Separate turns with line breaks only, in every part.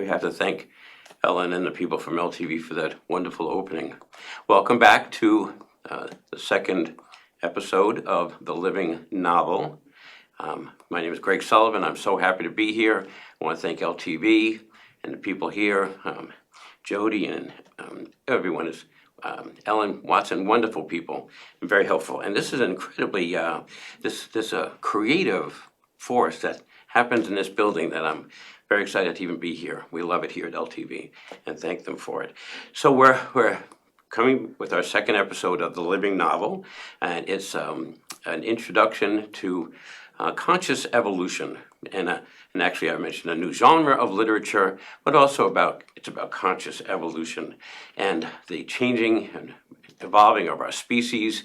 have to thank Ellen and the people from LTV for that wonderful opening. Welcome back to the second episode of The Living Novel. My name is Gregg Sullivan. I'm so happy to be here. I want to thank LTV and the people here, Jody and everyone is Ellen Watson, wonderful people and very helpful. And this is incredibly this creative force that happens in this building that I'm very excited to even be here. We love it here at LTV and thank them for it. So we're coming with our second episode of The Living Novel, and it's an introduction to conscious evolution. And actually I mentioned a new genre of literature, but also it's about conscious evolution and the changing and evolving of our species.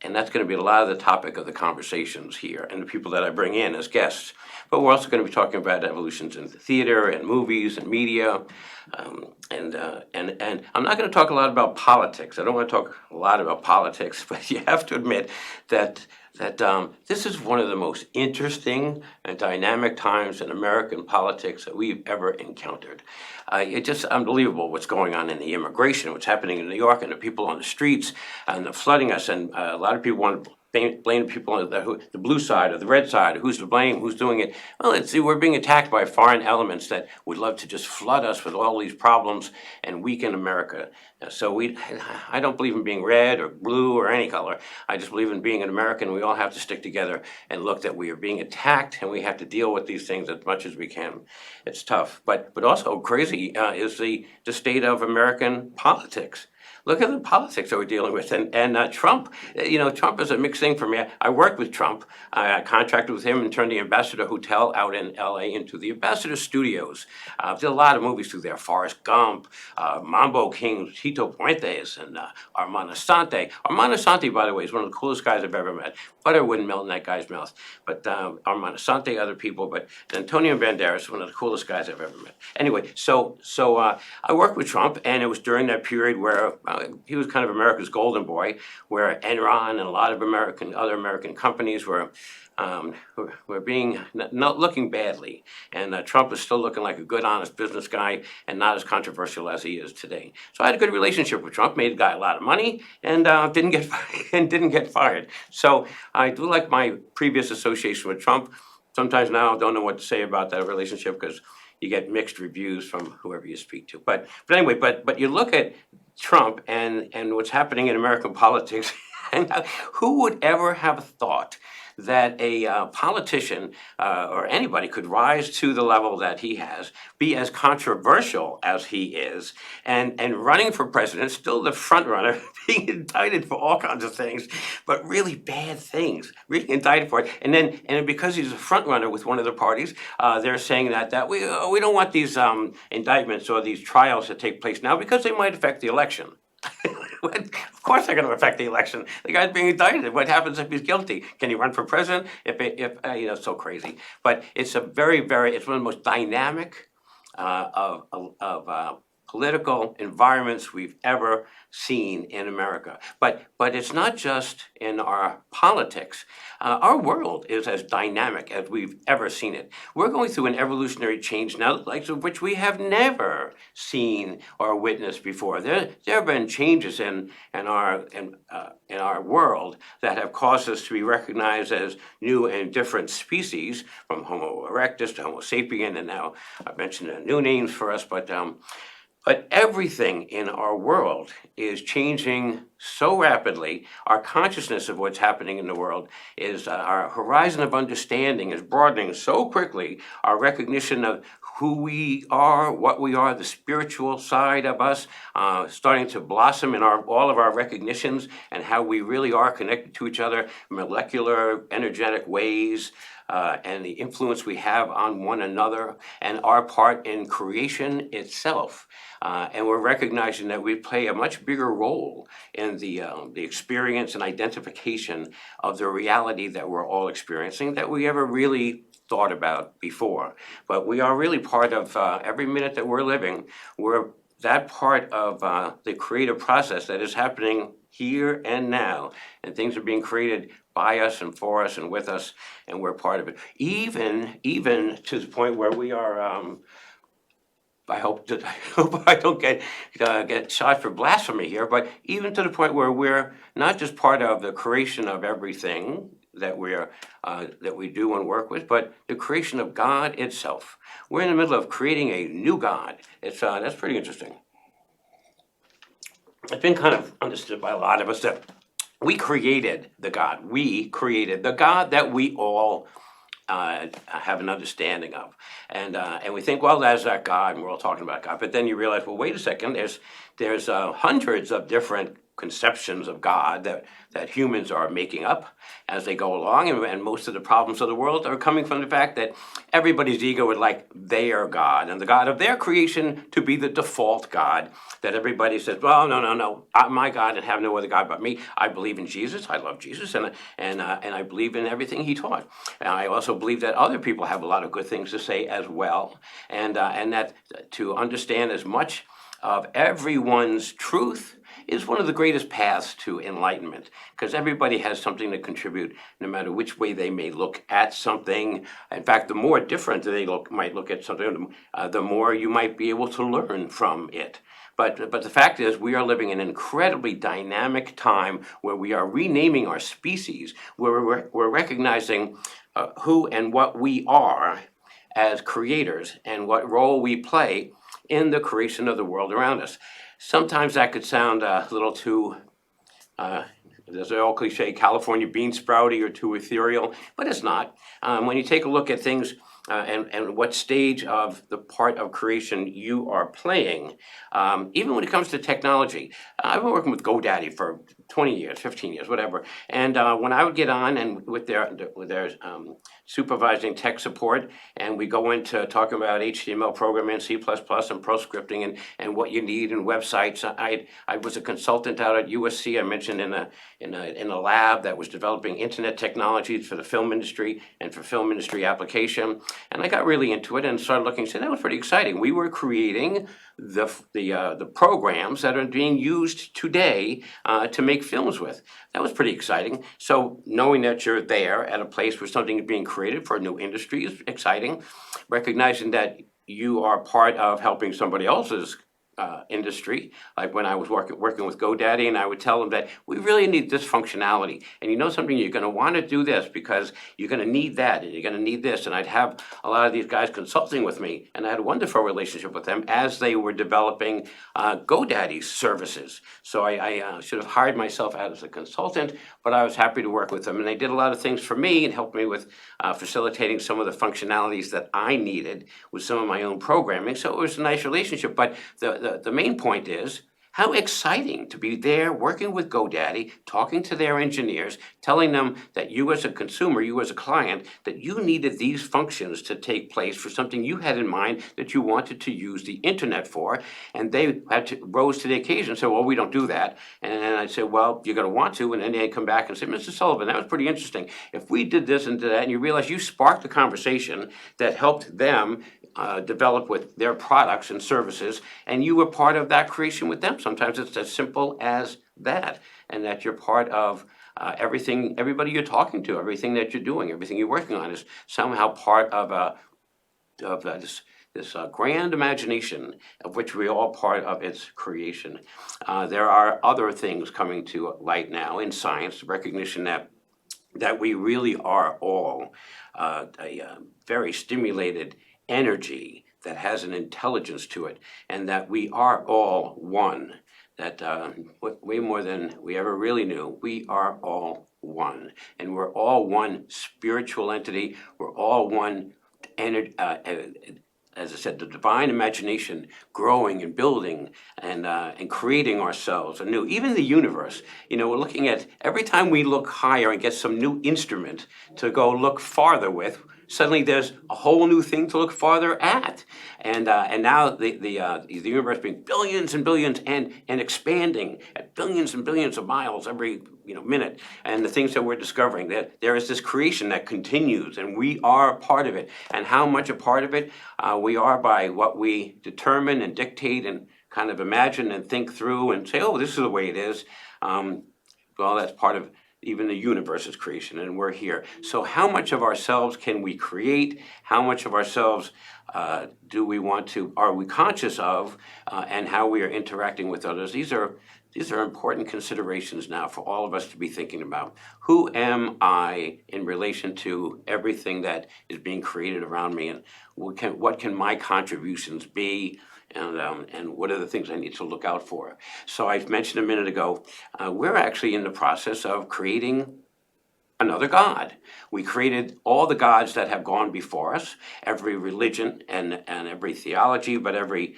And that's going to be a lot of the topic of the conversations here and the people that I bring in as guests. But we're also going to be talking about evolutions in the theater and movies and media. And I'm not going to talk a lot about politics. I don't want to talk a lot about politics, but you have to admit that this is one of the most interesting and dynamic times in American politics that we've ever encountered. It's just unbelievable what's going on in the immigration, what's happening in New York, and the people on the streets, and the flooding us. And a lot of people want to blame people on the blue side or the red side. Who's to blame? Who's doing it? Well, we're being attacked by foreign elements that would love to just flood us with all these problems and weaken America. So I don't believe in being red or blue or any color. I just believe in being an American. We all have to stick together and look that we are being attacked, and we have to deal with these things as much as we can. It's tough, but also crazy is the state of American politics. Look at the politics that we're dealing with, and Trump. Trump is a mixed thing for me. I worked with Trump. I contracted with him and turned the Ambassador Hotel out in LA into the Ambassador Studios. Did a lot of movies through there: Forrest Gump, Mambo King, Tito Puentes, and Armand Assante. Armand Assante, by the way, is one of the coolest guys I've ever met. Butter wouldn't melt in that guy's mouth. But Armand Assante, other people, but Antonio Banderas, one of the coolest guys I've ever met. Anyway, so I worked with Trump, and it was during that period where he was kind of America's golden boy, where Enron and a lot of other American companies were being not looking badly, and Trump was still looking like a good, honest business guy, and not as controversial as he is today. So I had a good relationship with Trump, made the guy a lot of money, and didn't get fired. So I do like my previous association with Trump. Sometimes now I don't know what to say about that relationship because you get mixed reviews from whoever you speak to. But anyway, but you look at Trump and what's happening in American politics, and who would ever have thought that a politician or anybody could rise to the level that he has, be as controversial as he is, and running for president, still the front runner, being indicted for all kinds of things, but really bad things, really indicted for it. And then because he's a front runner with one of the parties, they're saying that we don't want these indictments or these trials to take place now because they might affect the election. Of course they're going to affect the election. The guy's being indicted. What happens if he's guilty? Can he run for president? If so crazy. But it's it's one of the most dynamic of political environments we've ever seen in America. But it's not just in our politics. Our world is as dynamic as we've ever seen it. We're going through an evolutionary change now, the likes of which we have never seen or witnessed before. There have been changes in our world that have caused us to be recognized as new and different species, from Homo erectus to Homo sapien, and now I've mentioned new names for us, but everything in our world is changing so rapidly. Our consciousness of what's happening in the world is, our horizon of understanding is broadening so quickly. Our recognition of who we are, what we are, the spiritual side of us, starting to blossom in all of our recognitions and how we really are connected to each other, molecular, energetic ways. And the influence we have on one another and our part in creation itself. And we're recognizing that we play a much bigger role in the experience and identification of the reality that we're all experiencing that we ever really thought about before. But we are really part of every minute that we're living. We're that part of the creative process that is happening here and now, and things are being created by us and for us and with us, and we're part of it. Even to the point where we are I hope that I hope I don't get shot for blasphemy here, but even to the point where we're not just part of the creation of everything that we do and work with, but the creation of God itself. We're in the middle of creating a new God. It's that's pretty interesting. It's been kind of understood by a lot of us that we created the God. We created the God that we all have an understanding of, and we think, well, there's that God, and we're all talking about God. But then you realize, well, wait a second. There's hundreds of different conceptions of God that humans are making up as they go along, and most of the problems of the world are coming from the fact that everybody's ego would like their God and the God of their creation to be the default God. That everybody says, well, no, my God and have no other God but me. I believe in Jesus. I love Jesus, and I believe in everything he taught. And I also believe that other people have a lot of good things to say as well, and that to understand as much of everyone's truth is one of the greatest paths to enlightenment, because everybody has something to contribute, no matter which way they may look at something. In fact, the more different they might look at something, the more you might be able to learn from it. But the fact is, we are living in an incredibly dynamic time where we are renaming our species, where we're recognizing who and what we are as creators and what role we play in the creation of the world around us. Sometimes that could sound a little too, there's an old cliche, California bean sprouty, or too ethereal, but it's not. When you take a look at things and what stage of the part of creation you are playing, even when it comes to technology. I've been working with GoDaddy for 20 years, 15 years, whatever. And when I would get on and with their supervising tech support, and we go into talking about HTML programming, C++, and proscripting, and what you need in websites. I was a consultant out at USC. I mentioned in a lab that was developing internet technologies for the film industry and for film industry application. And I got really into it and started looking and said, that was pretty exciting. We were creating the programs that are being used today to make films with. That was pretty exciting. So knowing that you're there at a place where something is being created for a new industry is exciting. Recognizing that you are part of helping somebody else's industry, like when I was working with GoDaddy, and I would tell them that we really need this functionality. And you know something, you're going to want to do this because you're going to need that, and you're going to need this. And I'd have a lot of these guys consulting with me, and I had a wonderful relationship with them as they were developing GoDaddy services. So I should have hired myself out as a consultant, but I was happy to work with them. And they did a lot of things for me and helped me with facilitating some of the functionalities that I needed with some of my own programming. So it was a nice relationship. But the main point is how exciting to be there working with GoDaddy, talking to their engineers, telling them that you as a consumer, you as a client, that you needed these functions to take place for something you had in mind that you wanted to use the internet for. And they rose to the occasion and said, well, we don't do that. And then I'd say, well, you're going to want to. And then they'd come back and say, Mr. Sullivan, that was pretty interesting. If we did this and did that, and you realize you sparked the conversation that helped them develop with their products and services, and you were part of that creation with them. Sometimes it's as simple as that, and that you're part of everything, everybody you're talking to, everything that you're doing, everything you're working on is somehow part of this grand imagination of which we're all part of its creation. There are other things coming to light now in science, recognition that we really are all a very stimulated energy that has an intelligence to it, and that we are all one. That way more than we ever really knew, we are all one, and we're all one spiritual entity. We're all one energy. As I said, the divine imagination growing and building and creating ourselves anew. Even the universe, we're looking at every time we look higher and get some new instrument to go look farther with. Suddenly, there's a whole new thing to look farther at, and now the universe being billions and billions and expanding at billions and billions of miles every minute, and the things that we're discovering, that there is this creation that continues, and we are part of it. And how much a part of it we are by what we determine and dictate and kind of imagine and think through and say, oh, this is the way it is. Well, that's part of even the universe is creation, and we're here. So how much of ourselves can we create? How much of ourselves are we conscious of, and how we are interacting with others? These are important considerations now for all of us to be thinking about. Who am I in relation to everything that is being created around me, and what can my contributions be? And what are the things I need to look out for? So I mentioned a minute ago, we're actually in the process of creating another God. We created all the gods that have gone before us, every religion and every theology, but every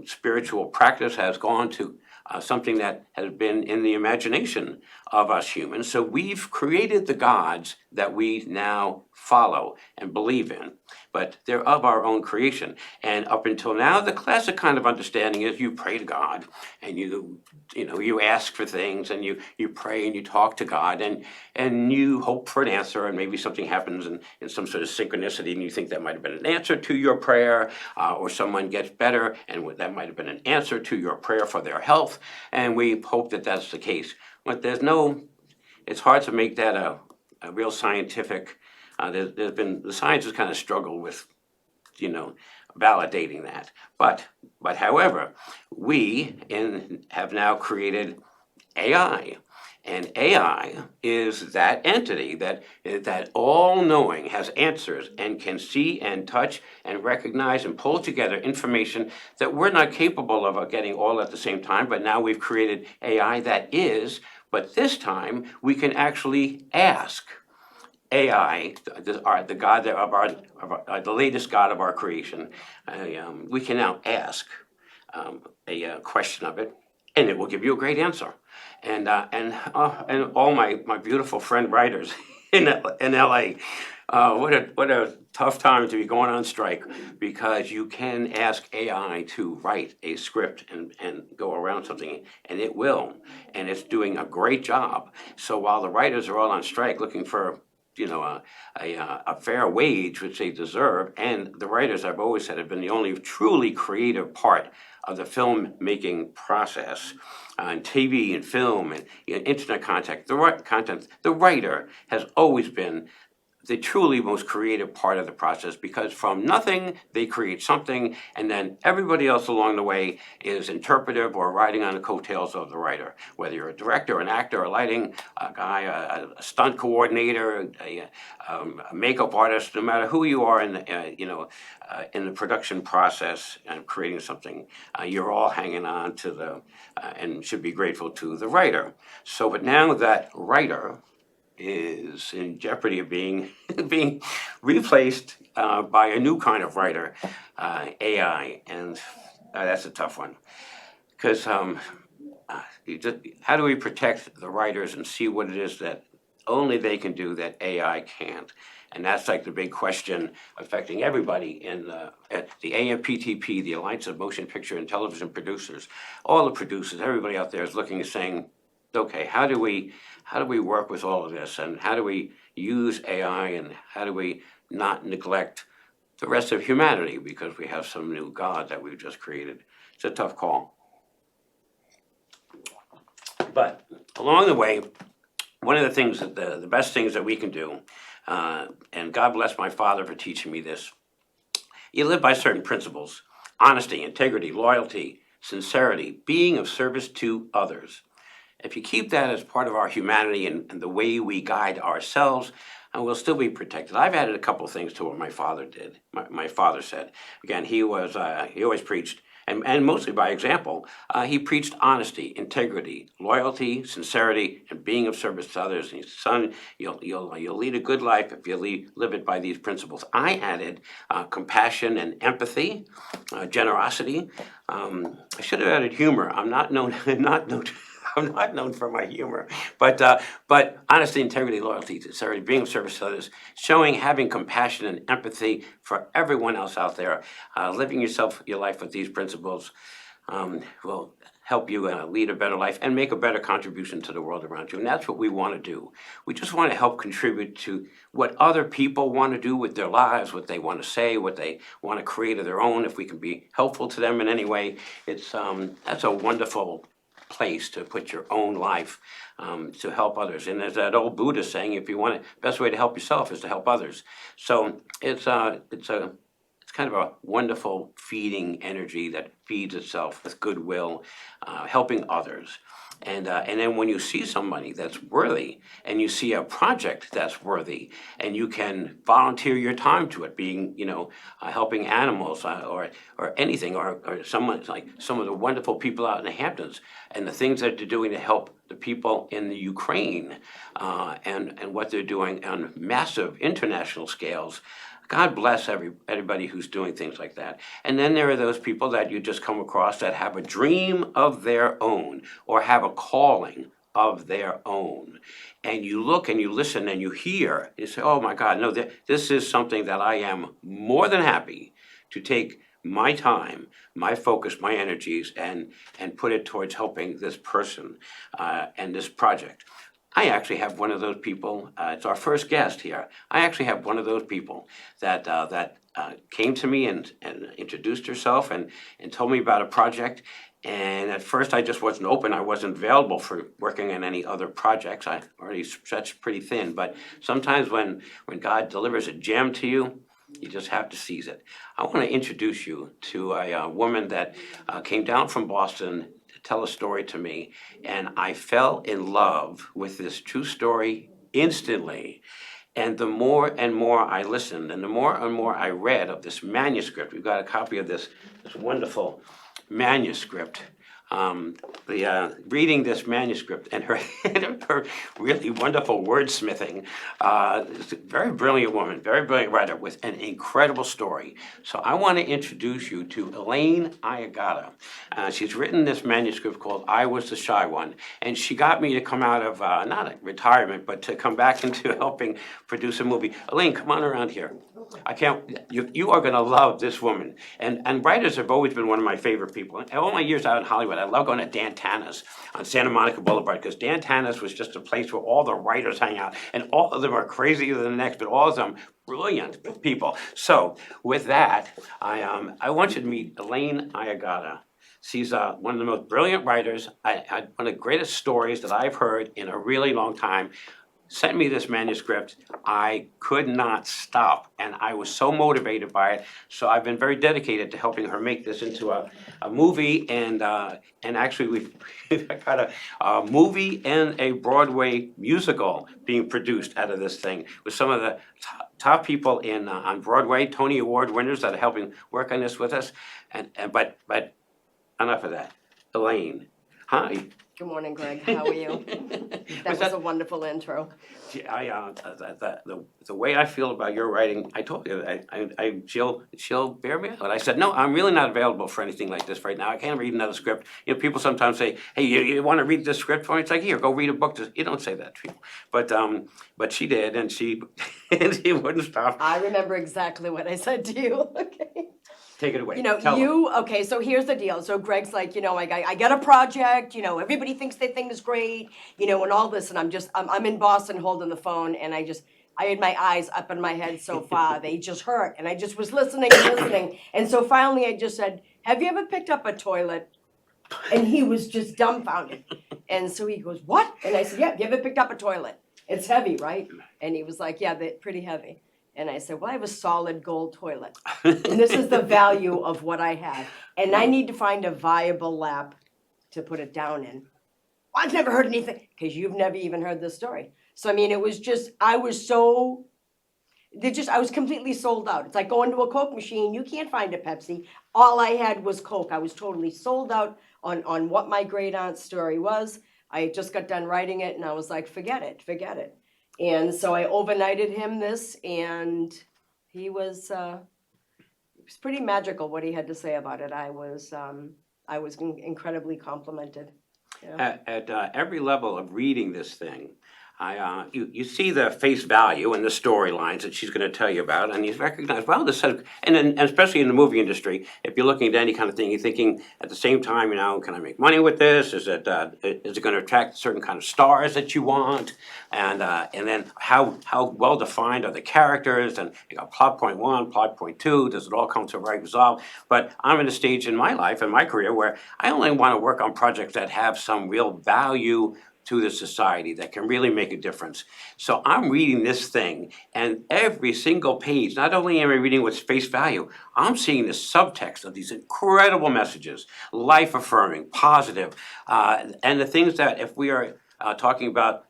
spiritual practice has gone to something that has been in the imagination of us humans. So we've created the gods that we now follow and believe in, but they're of our own creation. And up until now, the classic kind of understanding is you pray to God, and you ask for things, and you pray and you talk to God, and you hope for an answer, and maybe something happens in some sort of synchronicity, and you think that might have been an answer to your prayer, or someone gets better, and that might have been an answer to your prayer for their health, and we hope that that's the case. But it's hard to make that a real scientific. The science has kind of struggled with, validating that. But however, we have now created AI. And AI is that entity that all-knowing, has answers, and can see and touch and recognize and pull together information that we're not capable of getting all at the same time. But now we've created AI that is, but this time we can actually ask AI, the God the latest God of our creation. We can now ask a question of it, and it will give you a great answer. And all my beautiful friend writers in LA, what a tough time to be going on strike, because you can ask AI to write a script and go around something, and it will, and it's doing a great job. So while the writers are all on strike looking for a fair wage, which they deserve, and the writers, I've always said, have been the only truly creative part of the filmmaking process, and TV and film and internet content. The writer has always been the truly most creative part of the process, because from nothing they create something, and then everybody else along the way is interpretive or riding on the coattails of the writer. Whether you're a director, an actor, a lighting guy, a stunt coordinator, a makeup artist, no matter who you are in the production process and creating something, you're all hanging on to and should be grateful to the writer. So, but now that writer is in jeopardy of being replaced by a new kind of writer, AI, and that's a tough one, because how do we protect the writers and see what it is that only they can do that AI can't? And that's like the big question affecting everybody at the AMPTP, the Alliance of Motion Picture and Television Producers. All the producers, everybody out there is looking and saying, okay, how do we work with all of this, and how do we use AI, and how do we not neglect the rest of humanity because we have some new God that we've just created? It's a tough call. But along the way, one of the things the best things that we can do, and God bless my father for teaching me this, you live by certain principles: honesty, integrity, loyalty, sincerity, being of service to others. If you keep that as part of our humanity and the way we guide ourselves, we'll still be protected. I've added a couple of things to what my father did. My father said, again, he always preached, and mostly by example, he preached honesty, integrity, loyalty, sincerity, and being of service to others. And he said, son, you'll lead a good life if you live it by these principles. I added compassion and empathy, generosity. I should have added humor. I'm not known for my humor, but honesty, integrity, loyalty, sincerity, being of service to others, having compassion and empathy for everyone else out there, living your life with these principles will help you lead a better life and make a better contribution to the world around you. And that's what we want to do. We just want to help contribute to what other people want to do with their lives, what they want to say, what they want to create of their own. If we can be helpful to them in any way, that's a wonderful place to put your own life to help others. And there's that old Buddhist saying, if you want it, best way to help yourself is to help others. So it's kind of a wonderful feeding energy that feeds itself with goodwill, helping others. And then when you see somebody that's worthy, and you see a project that's worthy, and you can volunteer your time to it, being helping animals or anything, or someone like some of the wonderful people out in the Hamptons, and the things that they're doing to help the people in the Ukraine, and what they're doing on massive international scales. God bless everybody who's doing things like that. And then there are those people that you just come across that have a dream of their own or have a calling of their own. And you look and you listen and you hear, you say, oh my God, no, this is something that I am more than happy to take my time, my focus, my energies, and put it towards helping this person and this project. I actually have one of those people. It's our first guest here. I actually have one of those people that came to me and introduced herself and told me about a project. And at first, I just wasn't open. I wasn't available for working on any other projects. I already stretched pretty thin. But sometimes when God delivers a gem to you, you just have to seize it. I want to introduce you to a woman that came down from Boston to tell a story to me, and I fell in love with this true story instantly. And the more and more I listened, and the more and more I read of this manuscript, we've got a copy of this wonderful manuscript. Reading this manuscript and her really wonderful wordsmithing, is a very brilliant woman, very brilliant writer with an incredible story. So I want to introduce you to Elaine Lagatta. She's written this manuscript called I Was the Shy One, and she got me to come out of, not retirement, but to come back into helping produce a movie. Elaine, come on around here. You are going to love this woman. And writers have always been one of my favorite people. All my years out in Hollywood, I love going to Dan Tana's on Santa Monica Boulevard, because Dan Tana's was just a place where all the writers hang out, and all of them are crazier than the next, but all of them brilliant people. So with that, I want you to meet Elaine Lagatta. She's one of the most brilliant writers, one of the greatest stories that I've heard in a really long time. Sent me this manuscript. I could not stop, and I was so motivated by it. So I've been very dedicated to helping her make this into a movie, and actually we've got a movie and a Broadway musical being produced out of this thing with some of the top people on Broadway, Tony Award winners that are helping work on this with us. But enough of that. Elaine, hi.
Good morning, Greg. How are you? That was a wonderful intro.
The way I feel about your writing, I told you, she'll bear me out. I said, no, I'm really not available for anything like this right now. I can't read another script. People sometimes say, hey, you want to read this script for me? It's like, here, go read a book. You don't say that to people. But she did, and she wouldn't stop.
I remember exactly what I said to you. Okay.
Take it away.
Okay, so here's the deal. So Greg's like, I got a project, everybody thinks their thing is great, and all this, and I'm in Boston holding the phone, and I had my eyes up in my head so far, they just hurt, and I just was listening and listening, and so finally I just said, have you ever picked up a toilet? And he was just dumbfounded, and so he goes, what? And I said, yeah, have you ever picked up a toilet? It's heavy, right? And he was like, yeah, they're pretty heavy. And I said, well, I have a solid gold toilet. And this is the value of what I have. And I need to find a viable lap to put it down in. Well, I've never heard anything, because you've never even heard this story. So, it was just, I was completely sold out. It's like going to a Coke machine. You can't find a Pepsi. All I had was Coke. I was totally sold out on what my great aunt's story was. I had just got done writing it, and I was like, forget it. And so I overnighted him this, and it was pretty magical what he had to say about it. I was incredibly complimented. Yeah.
At every level of reading this thing, you see the face value and the storylines that she's going to tell you about, and you recognize, well, and especially in the movie industry, if you're looking at any kind of thing, you're thinking at the same time, can I make money with this? Is it going to attract certain kind of stars that you want? And then how well defined are the characters? And you got plot point one, plot point two. Does it all come to a right resolve? But I'm in a stage in my life and my career where I only want to work on projects that have some real value to the society, that can really make a difference. So I'm reading this thing, and every single page, not only am I reading what's face value, I'm seeing the subtext of these incredible messages, life affirming, positive, and the things that if we are talking about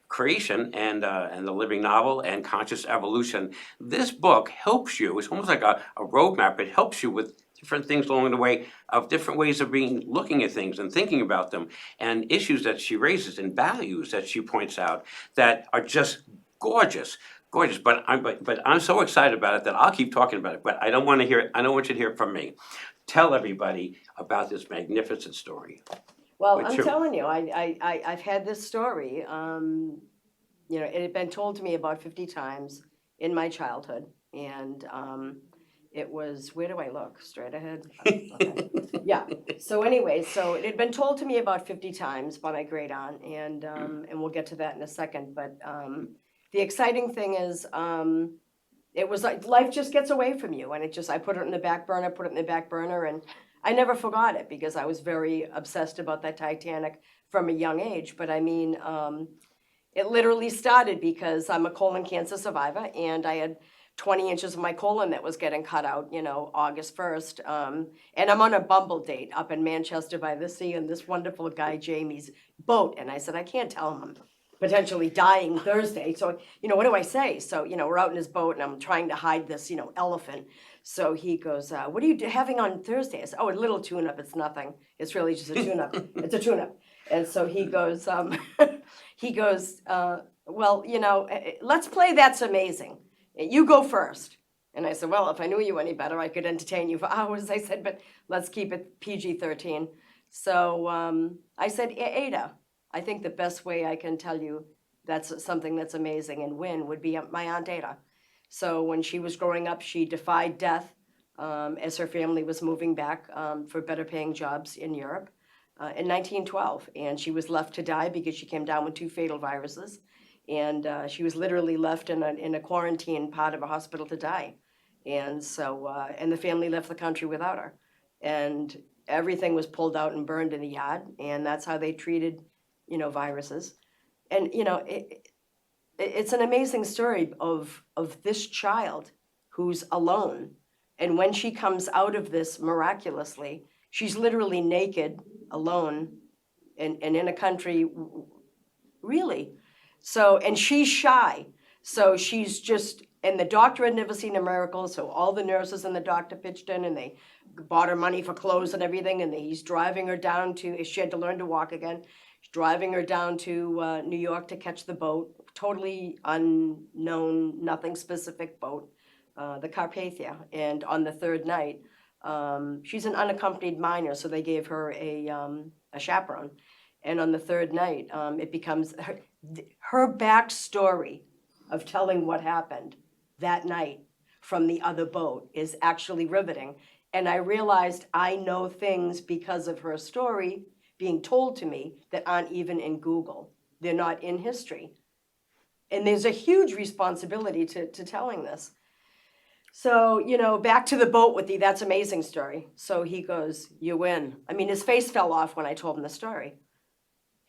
creation and the living novel and conscious evolution, this book helps you. It's almost like a roadmap. It helps you with different things along the way, of different ways of looking at things and thinking about them, and issues that she raises and values that she points out that are just gorgeous. But I'm so excited about it that I'll keep talking about it. But I don't want to hear it. I don't want you to hear it from me. Tell everybody about this magnificent story.
Well, I'm telling you, I've had this story. It had been told to me about 50 times in my childhood, and it was, where do I look? Straight ahead? Okay. Yeah. So anyway, it had been told to me about 50 times by my great aunt, and we'll get to that in a second. But the exciting thing is, it was like life just gets away from you, and I put it in the back burner, and I never forgot it because I was very obsessed about that Titanic from a young age. But I mean, it literally started because I'm a colon cancer survivor, and I had 20 inches of my colon that was getting cut out, August 1st. And I'm on a Bumble date up in Manchester by the Sea in this wonderful guy, Jamie's boat. And I said, I can't tell him I'm potentially dying Thursday. So, what do I say? So, we're out in his boat and I'm trying to hide this, elephant. So he goes, what are you having on Thursday? I said, oh, a little tune-up. It's nothing. It's really just a tune-up. It's a tune-up. And so he goes, well, let's play That's Amazing. You go first. And I said, well, if I knew you any better, I could entertain you for hours. I said, but let's keep it PG-13. So I said, Ada, I think the best way I can tell you that's something that's amazing and win would be my Aunt Ada. So when she was growing up, she defied death as her family was moving back for better paying jobs in Europe in 1912. And she was left to die because she came down with 2 fatal viruses. And she was literally left in a quarantine part of a hospital to die. And so, and the family left the country without her. And everything was pulled out and burned in the yard. And that's how they treated, viruses. And, it's an amazing story of this child who's alone. And when she comes out of this miraculously, she's literally naked, alone, and in a country, really. So, and she's shy. So she's just, and the doctor had never seen a miracle. So all the nurses and the doctor pitched in and they bought her money for clothes and everything. And he's driving her down to, she had to learn to walk again. He's driving her down to New York to catch the boat. Totally unknown, nothing specific boat, the Carpathia. And on the 3rd night, she's an unaccompanied minor. So they gave her a chaperone. And on the 3rd night, it becomes her backstory of telling what happened that night from the other boat is actually riveting. And I realized I know things because of her story being told to me that aren't even in Google. They're not in history. And there's a huge responsibility to telling this. So, back to the boat with the That's Amazing story. So he goes, you win. I mean, his face fell off when I told him the story.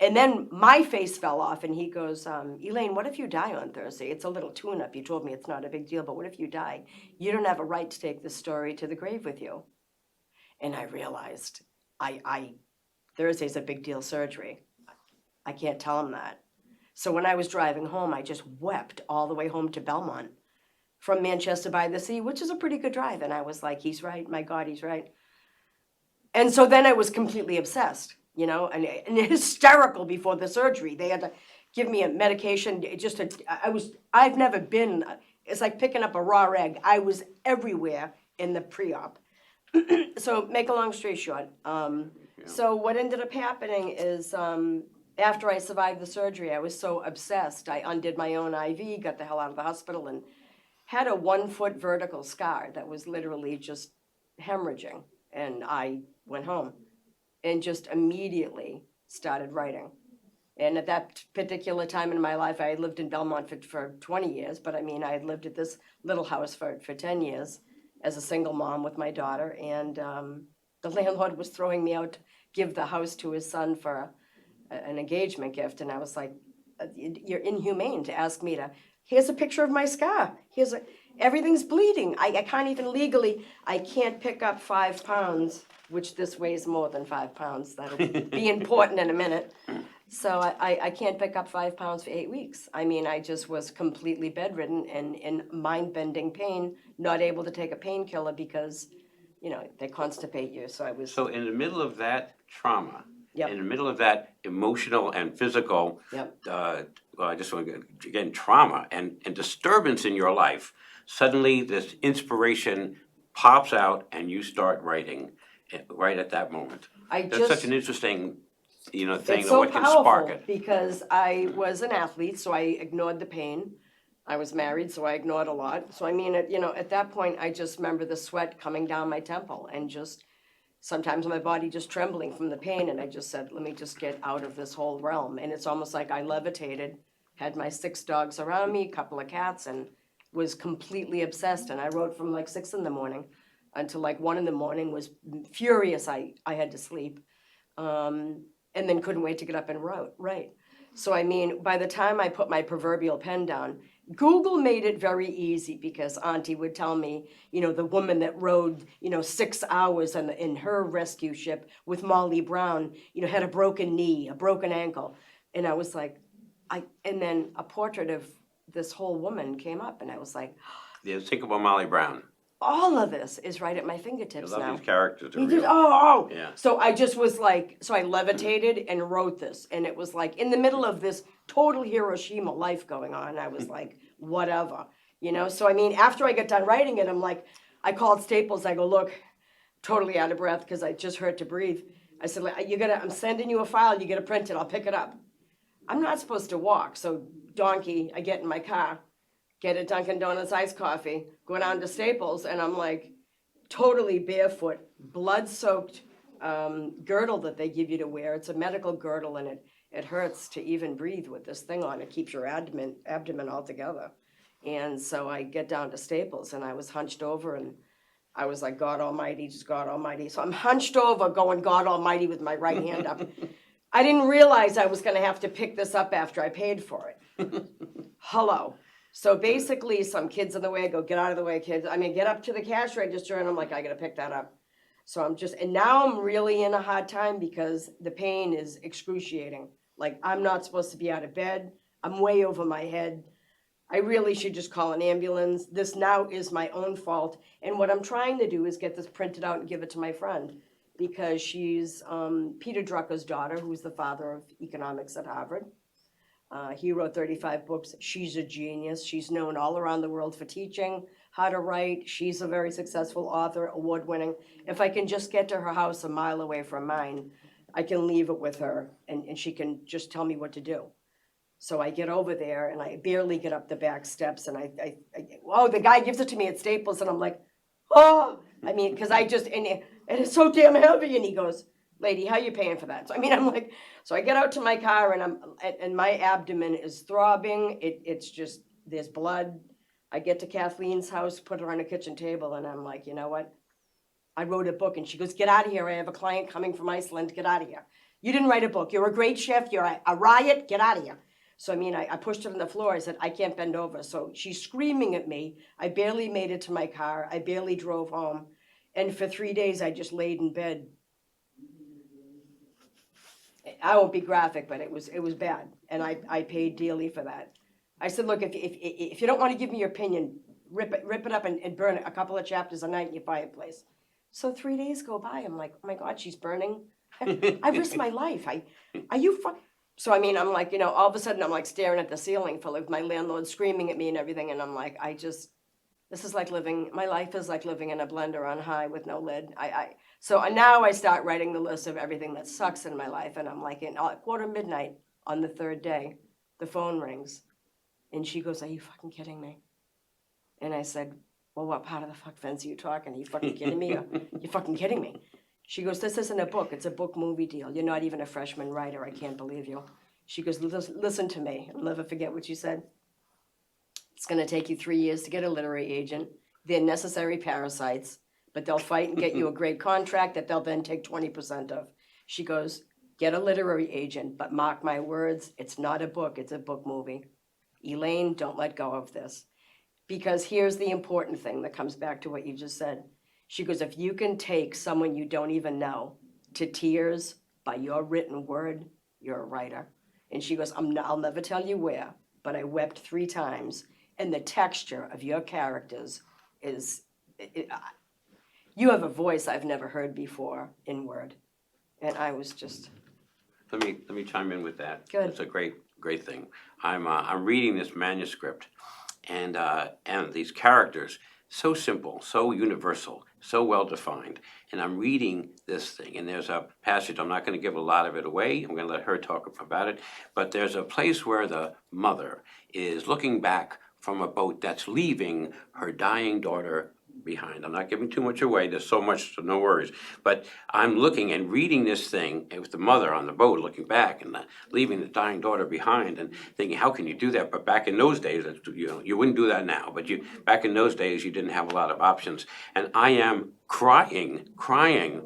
And then my face fell off and he goes, Elaine, what if you die on Thursday? It's a little tune-up. You told me it's not a big deal, but what if you die? You don't have a right to take this story to the grave with you. And I realized Thursday's a big deal surgery. I can't tell him that. So when I was driving home, I just wept all the way home to Belmont from Manchester by the Sea, which is a pretty good drive. And I was like, he's right. My God, he's right. And so then I was completely obsessed. And hysterical before the surgery. They had to give me a medication. I've never been, it's like picking up a raw egg. I was everywhere in the pre-op. So make a long story short. So what ended up happening is after I survived the surgery, I was so obsessed. I undid my own IV, got the hell out of the hospital, and had a 1 foot vertical scar that was literally just hemorrhaging. And I went home and just immediately started writing. And at that particular time in my life, I had lived in Belmont for 20 years, but I mean, I had lived at this little house for 10 years as a single mom with my daughter. And the landlord was throwing me out to give the house to his son for an engagement gift. And I was like, you're inhumane to ask me to, here's a picture of my scar. Everything's bleeding. I can't even legally, I can't pick up 5 pounds, which this weighs more than 5 pounds. That'll be important in a minute. So I can't pick up 5 pounds for 8 weeks. I mean, I just was completely bedridden and in mind-bending pain, not able to take a painkiller because, they constipate you. So I was.
So in the middle of that trauma,
Yep.
in the middle of that emotional and physical,
Yep.
I just want to, again, trauma and disturbance in your life, suddenly this inspiration pops out and you start writing right at that moment. That's such an interesting, thing
It's
of
so
what can spark
powerful
it.
because I was an athlete, so I ignored the pain. I was married, so I ignored a lot. So I mean, at that point, I just remember the sweat coming down my temple and just sometimes my body just trembling from the pain. And I just said, let me just get out of this whole realm. And it's almost like I levitated, had my 6 dogs around me, a couple of cats, and was completely obsessed. And I wrote from like 6 in the morning until like 1 in the morning, was furious. I had to sleep. And then couldn't wait to get up and write. So I mean, by the time I put my proverbial pen down, Google made it very easy because Auntie would tell me, the woman that rode, 6 hours in her rescue ship with Molly Brown, had a broken knee, a broken ankle. And I was like, and then a portrait of this whole woman came up and I was like,
Yeah, think about Molly Brown.
all of this is right at my
I
fingertips
love
now.
these characters.
You just, oh.
Yeah.
So I just was like, so I levitated and wrote this. And it was like in the middle of this total Hiroshima life going on. I was like, whatever, So I mean, after I got done writing it, I'm like, I called Staples. I go, look, totally out of breath because I just hurt to breathe. I said, I'm sending you a file. You got to print it. I'll pick it up. I'm not supposed to walk. So donkey, I get in my car, get a Dunkin' Donuts iced coffee, go down to Staples, and I'm like totally barefoot, blood-soaked girdle that they give you to wear. It's a medical girdle, and it hurts to even breathe with this thing on. It keeps your abdomen all together. And so I get down to Staples, and I was hunched over, and I was like, God Almighty, just God Almighty. So I'm hunched over going God Almighty with my right hand up. I didn't realize I was going to have to pick this up after I paid for it. Hello. So basically, some kids in the way, I go, get out of the way, kids. I mean, get up to the cash register, and I'm like, I got to pick that up. So and now I'm really in a hard time because the pain is excruciating. Like, I'm not supposed to be out of bed. I'm way over my head. I really should just call an ambulance. This now is my own fault. And what I'm trying to do is get this printed out and give it to my friend because she's Peter Drucker's daughter, who's the father of economics at Harvard. He wrote 35 books. She's a genius. She's known all around the world for teaching how to write. She's a very successful author, award-winning. If I can just get to her house a mile away from mine, I can leave it with her, and she can just tell me what to do. So I get over there, and I barely get up the back steps, and the guy gives it to me at Staples, and I'm like, oh! I mean, because and it's so damn heavy, and he goes, lady, how you paying for that? So I mean, I'm like, so I get out to my car and my abdomen is throbbing. It's just, there's blood. I get to Kathleen's house, put her on a kitchen table, and I'm like, you know what? I wrote a book, and she goes, get out of here. I have a client coming from Iceland. Get out of here. You didn't write a book. You're a great chef. You're a riot. Get out of here. So I mean, I pushed her on the floor. I said, I can't bend over. So she's screaming at me. I barely made it to my car. I barely drove home. And for 3 days, I just laid in bed. I won't be graphic, but it was bad, and I paid dearly for that. I said, look, if you don't want to give me your opinion, rip it up and burn it, a couple of chapters a night in your fireplace. So 3 days go by. I'm like, oh my God, she's burning. I risked my life. Are you? So I mean, I'm like, all of a sudden I'm like staring at the ceiling with my landlord screaming at me and everything, and I'm like, This is like living, my life is like living in a blender on high with no lid. So now I start writing the list of everything that sucks in my life, and I'm like, at quarter midnight on the third day, the phone rings, and she goes, "Are you fucking kidding me?" And I said, "Well, what part of the fuck fence are you talking? Are you fucking kidding me? You fucking kidding me?" She goes, "This isn't a book. It's a book movie deal. You're not even a freshman writer. I can't believe you." She goes, "Listen to me." I'll never forget what she said. "It's going to take you 3 years to get a literary agent. They're necessary parasites, but they'll fight and get you a great contract that they'll then take 20% of." She goes, "Get a literary agent, but mark my words, it's not a book, it's a book movie. Elaine, don't let go of this." Because here's the important thing that comes back to what you just said. She goes, "If you can take someone you don't even know to tears by your written word, you're a writer." And she goes, I'll never tell you where, but I wept 3 times. And the texture of your characters is, you have a voice I've never heard before in word. And I was just.
Let me chime in with that.
Good.
It's a great thing. I'm reading this manuscript, and these characters, so simple, so universal, so well defined. And I'm reading this thing, and there's a passage, I'm not going to give a lot of it away, I'm going to let her talk about it, but there's a place where the mother is looking back from a boat that's leaving her dying daughter behind. I'm not giving too much away, there's so much, so no worries. But I'm looking and reading this thing with the mother on the boat looking back and leaving the dying daughter behind and thinking, how can you do that? But back in those days, you wouldn't do that now, but back in those days, you didn't have a lot of options. And I am crying,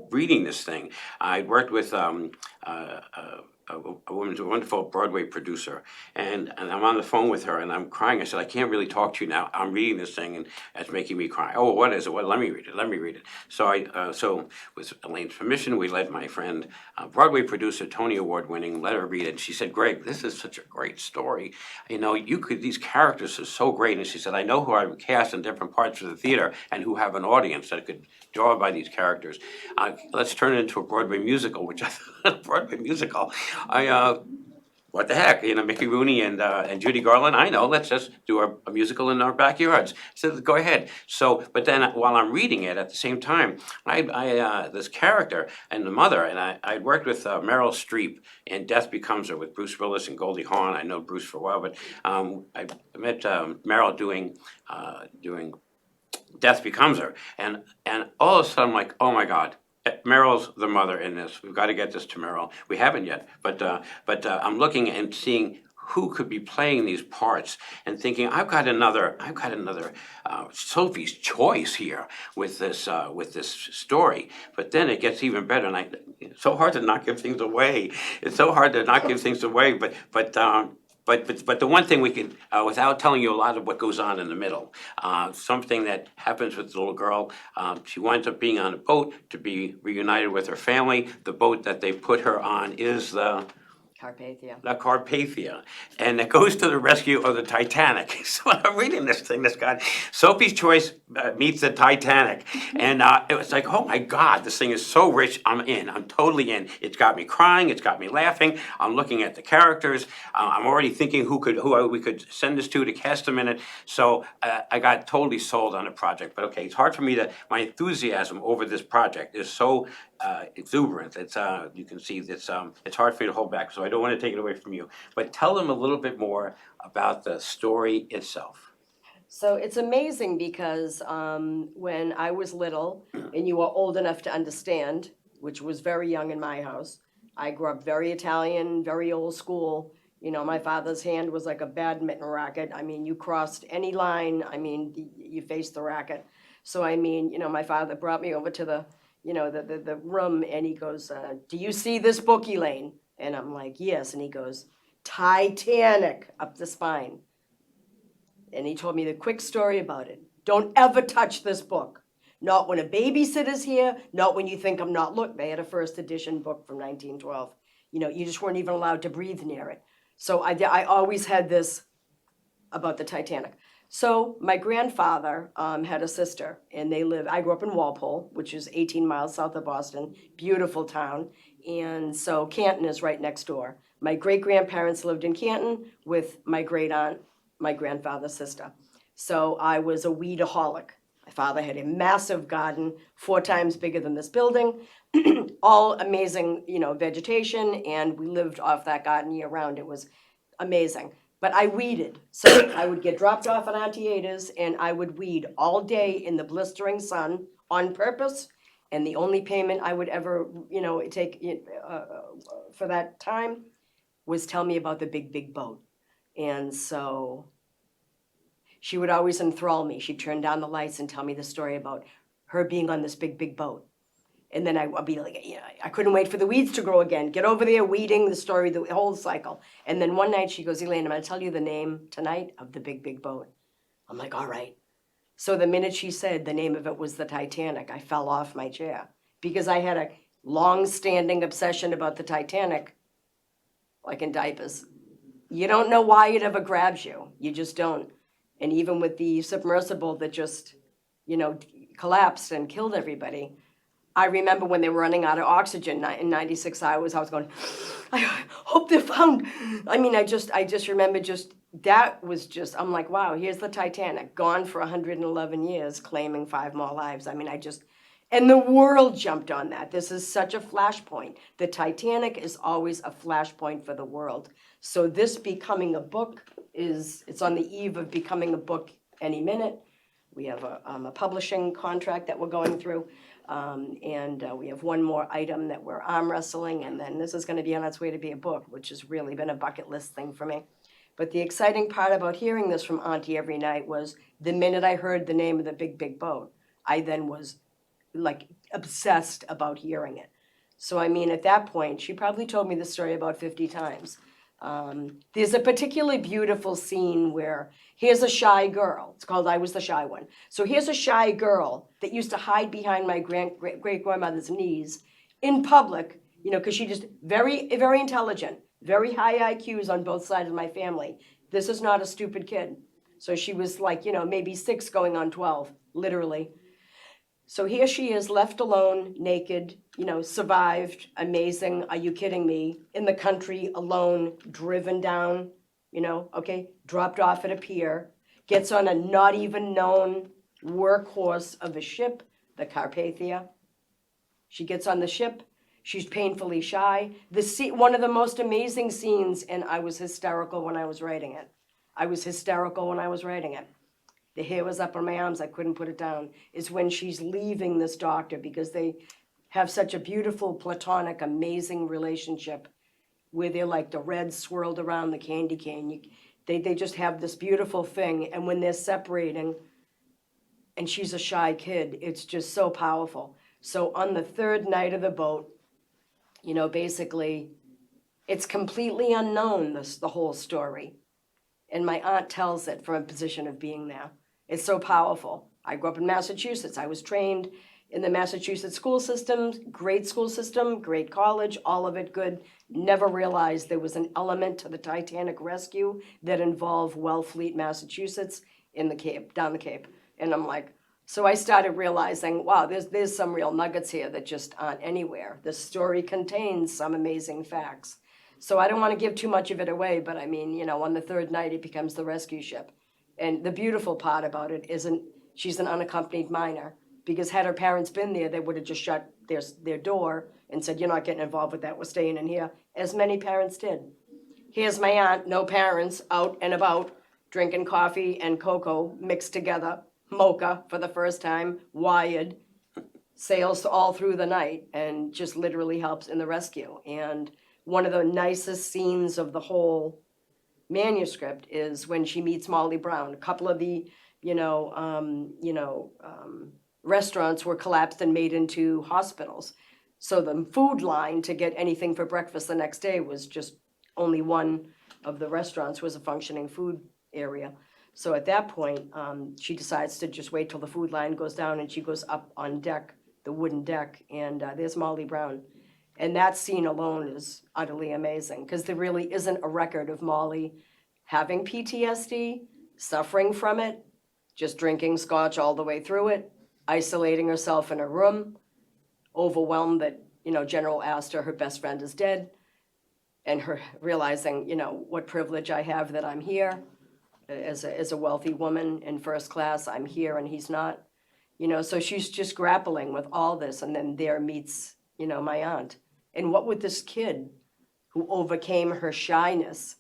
reading this thing. I worked with a woman's a wonderful Broadway producer, and I'm on the phone with her, and I'm crying. I said, "I can't really talk to you now. I'm reading this thing, and it's making me cry." "Oh, what is it? What? Let me read it. So with Elaine's permission, we let my friend, Broadway producer, Tony Award winning, let her read it. And she said, "Greg, this is such a great story. These characters are so great." And she said, "I know who I would cast in different parts of the theater and who have an audience that could draw by these characters. Let's turn it into a Broadway musical," which I thought, Broadway musical. What the heck, Mickey Rooney and Judy Garland, I know, let's just do a musical in our backyards. So go ahead. So, but then while I'm reading it at the same time, this character and the mother, and I'd worked with Meryl Streep in Death Becomes Her with Bruce Willis and Goldie Hawn. I know Bruce for a while, but I met Meryl doing Death Becomes Her. And all of a sudden I'm like, oh my God, Meryl's the mother in this. We've got to get this to Meryl. We haven't yet, but I'm looking and seeing who could be playing these parts and thinking, I've got another Sophie's Choice here with this story. But then it gets even better, and it's so hard to not give things away. But the one thing we can, without telling you a lot of what goes on in the middle, something that happens with the little girl, she winds up being on a boat to be reunited with her family. The boat that they put her on is the Carpathia, and it goes to the rescue of the Titanic. So when I'm reading this thing, Sophie's Choice meets the Titanic, and it was like, oh my God, this thing is so rich. I'm totally in. It's got me crying. It's got me laughing. I'm looking at the characters. I'm already thinking who we could send this to cast them in it. So I got totally sold on the project. But okay, it's hard for me my enthusiasm over this project is so exuberant. You can see it's hard for you to hold back. So I don't want to take it away from you. But tell them a little bit more about the story itself.
So it's amazing because when I was little, and you were old enough to understand, which was very young in my house, I grew up very Italian, very old school. My father's hand was like a badminton racket. I mean, you crossed any line, you faced the racket. So my father brought me over to the room, and he goes, "Do you see this book, Elaine?" And I'm like, "Yes." And he goes, "Titanic," up the spine. And he told me the quick story about it. "Don't ever touch this book. Not when a babysitter's here, not when you think I'm not." Look, they had a first edition book from 1912. You just weren't even allowed to breathe near it. So I always had this about the Titanic. So my grandfather had a sister, and I grew up in Walpole, which is 18 miles south of Boston, beautiful town. And so Canton is right next door. My great-grandparents lived in Canton with my great-aunt, my grandfather's sister. So I was a weedaholic. My father had a massive garden, 4 times bigger than this building, all amazing, vegetation, and we lived off that garden year round. It was amazing. But I weeded. So I would get dropped off at Auntie Ada's and I would weed all day in the blistering sun on purpose. And the only payment I would ever, take for that time was tell me about the big, big boat. And so she would always enthrall me. She'd turn down the lights and tell me the story about her being on this big, big boat. And then I'd be like, I couldn't wait for the weeds to grow again. Get over there, weeding, the story, the whole cycle. And then one night she goes, Elaine, I'm going to tell you the name tonight of the big, big boat. I'm like, all right. So the minute she said the name of it was the Titanic, I fell off my chair because I had a long-standing obsession about the Titanic, like in diapers. You don't know why it ever grabs you. You just don't. And even with the submersible that just, collapsed and killed everybody, I remember when they were running out of oxygen in 96 hours, I was going, I hope they're found. I mean, I just remember I'm like, wow, here's the Titanic, gone for 111 years, claiming 5 more lives. I mean, and the world jumped on that. This is such a flashpoint. The Titanic is always a flashpoint for the world. So this becoming a book it's on the eve of becoming a book any minute. We have a publishing contract that we're going through. And we have one more item that we're arm wrestling, and then this is going to be on its way to be a book, which has really been a bucket list thing for me. But the exciting part about hearing this from Auntie every night was the minute I heard the name of the big, big boat, I then was like obsessed about hearing it. So, I mean, at that point, she probably told me the story about 50 times. There's a particularly beautiful scene where here's a shy girl. It's called I Was the Shy One. So here's a shy girl that used to hide behind my great-grandmother's knees in public, because she just very, very intelligent, very high IQs on both sides of my family. This is not a stupid kid. So she was like, maybe 6 going on 12, literally. So here she is, left alone, naked, survived, amazing, are you kidding me, in the country, alone, driven down, dropped off at a pier, gets on a not even known workhorse of a ship, the Carpathia. She gets on the ship, she's painfully shy. One of the most amazing scenes, and I was hysterical when I was writing it. The hair was up on my arms, I couldn't put it down, is when she's leaving this doctor because they have such a beautiful, platonic, amazing relationship where they're like the red swirled around the candy cane. They just have this beautiful thing, and when they're separating, and she's a shy kid, it's just so powerful. So on the 3rd night of the boat, basically, it's completely unknown, the whole story. And my aunt tells it from a position of being there. It's so powerful. I grew up in Massachusetts. I was trained in the Massachusetts school system, great college, all of it good. Never realized there was an element to the Titanic rescue that involved Wellfleet, Massachusetts, in the Cape, down the Cape. And I'm like, so I started realizing, wow, there's some real nuggets here that just aren't anywhere. The story contains some amazing facts. So I don't want to give too much of it away, but I mean, on the 3rd night, it becomes the rescue ship. And the beautiful part about it isn't she's an unaccompanied minor, because had her parents been there, they would have just shut their door and said, you're not getting involved with that, we're staying in here, as many parents did. Here's my aunt, no parents, out and about, drinking coffee and cocoa mixed together, mocha for the first time, wired, sails all through the night, and just literally helps in the rescue. And one of the nicest scenes of the whole manuscript is when she meets Molly Brown. A couple of the, restaurants were collapsed and made into hospitals. So the food line to get anything for breakfast the next day was just only one of the restaurants was a functioning food area. So at that point, she decides to just wait till the food line goes down, and she goes up on deck, the wooden deck, and there's Molly Brown. And that scene alone is utterly amazing, because there really isn't a record of Molly having PTSD, suffering from it, just drinking scotch all the way through it, isolating herself in a room, overwhelmed that, General asked her best friend is dead, and her realizing, what privilege I have that I'm here. as a wealthy woman in first class. I'm here and he's not. So she's just grappling with all this, and then there meets, my aunt. And what would this kid who overcame her shyness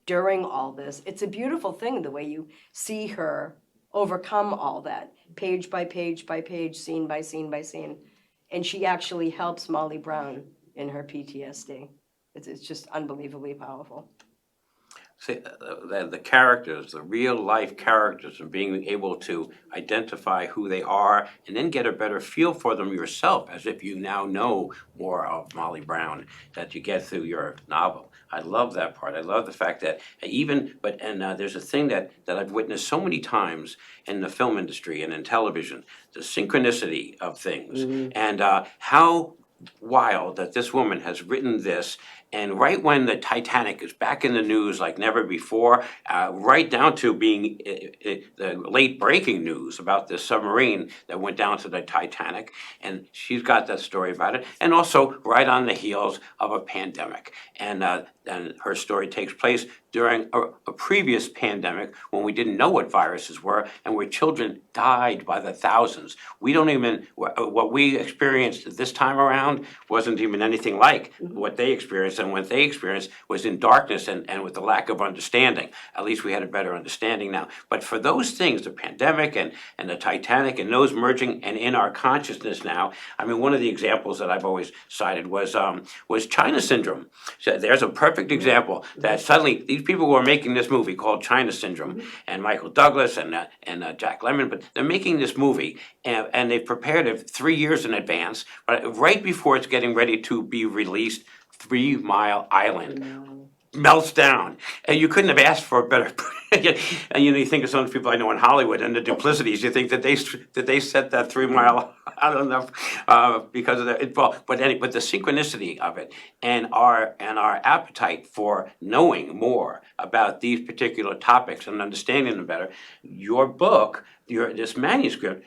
during all this? It's a beautiful thing, the way you see her overcome all that, page by page by page, scene by scene by scene. And she actually helps Molly Brown in her PTSD. It's just unbelievably powerful.
See, the characters, the real life characters, and being able to identify who they are and then get a better feel for them yourself, as if you now know more of Molly Brown that you get through your novel. I love that part. I love the fact that there's a thing that I've witnessed so many times in the film industry and in television, the synchronicity of things, and how wild that this woman has written this, and right when the Titanic is back in the news like never before, right down to being the late breaking news about this submarine that went down to the Titanic, and she's got that story about it, and also right on the heels of a pandemic, and her story takes place during a previous pandemic when we didn't know what viruses were and where children died by the thousands. We don't even, what we experienced this time around wasn't even anything like what they experienced, and what they experienced was in darkness and with the lack of understanding. At least we had a better understanding now. But for those things, the pandemic and the Titanic and those merging and in our consciousness now, I mean, one of the examples that I've always cited was China Syndrome. So there's a perfect example that suddenly these people who are making this movie called China Syndrome, and Michael Douglas and Jack Lemmon, but they're making this movie and they've prepared it 3 years in advance, but right before it's getting ready to be released, 3 Mile Island melts down, and you couldn't have asked for a better. And you think of some of the people I know in Hollywood and the duplicities. You think that they set that 3 Mile, I don't know, because of that. But the synchronicity of it and our appetite for knowing more about these particular topics and understanding them better. Your book, this manuscript,